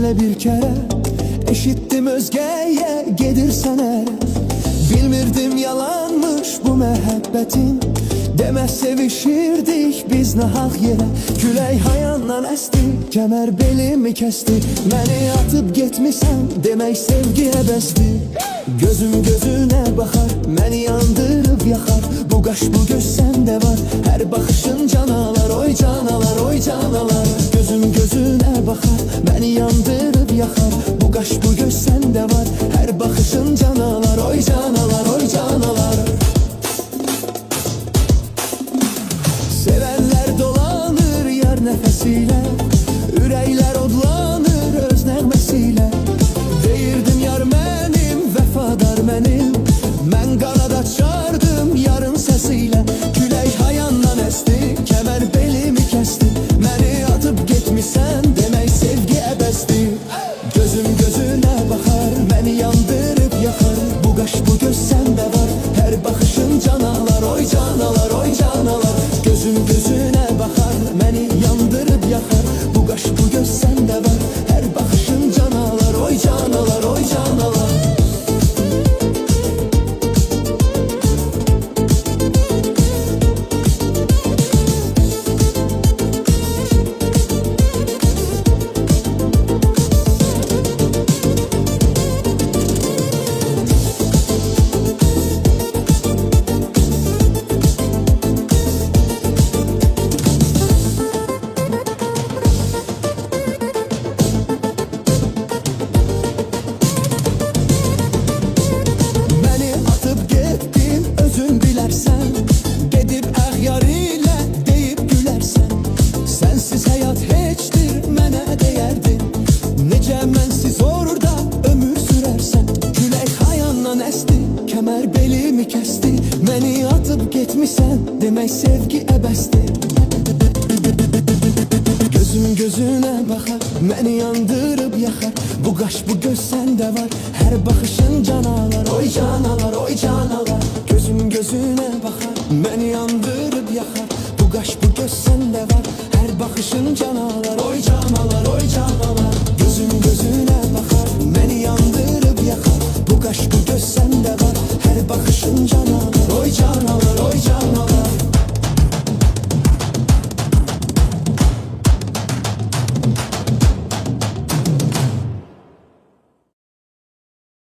hələ bir kərə eşitdim özgəyə gedirsən ərə. Bilmirdim yalanmış bu məhəbbətin, demə sevişirdik biz nahaq yerə. Külək hayandan əsti, kəmər belimi kəsti, məni atıb getmisən demək sevgi həbəsdir. Gözüm gözünə baxar, məni yandırıb yaxar, bu qaş bu göz səndə var, hər baxışın canalar, oy canalar, oy canalar. Gözüm gözünə baxar, məni yandırıb yaxar, bu qaş bu göz səndə var, hər baxışın canalar, oy canalar, oy canalar. Sevənlər dolanır yar nəfəsilə, ürəklər odlanır öz nəğməsilə. Deyirdim yar mənim, vəfadar mənim, mən qanad açardım yarın səsilə. Külək hayandan əsti, kəmər belimi kəsti, məni atıb getmisən demək sevgi əbəsdir. Gözüm gözünə baxar, məni yandırıb yaxar, bu qaş bu göz səndə var, hər baxışın canalar, oy canalar, oy canalar. Gözüm gözünə baxar, məni yandırıb yaxar, bu qaş bu göz səndə var, hər baxışın canalar, oy canalar, oy canalar. Gedib əğyar ilə deyib gülərsən, sənsiz həyat heçdir mənə deyərdin, necə mənsiz orada ömür sürərsən. Külək hayandan əsti, kəmər belimi kəsti, məni atıb getmisən demək sevgi əbəsdir. Gözüm gözünə baxar, məni yandırıb yaxar, bu qaş bu göz səndə var, hər baxışın canalar, oy canalar, oy canalar. Gözüm gözünə baxar, məni yandırıb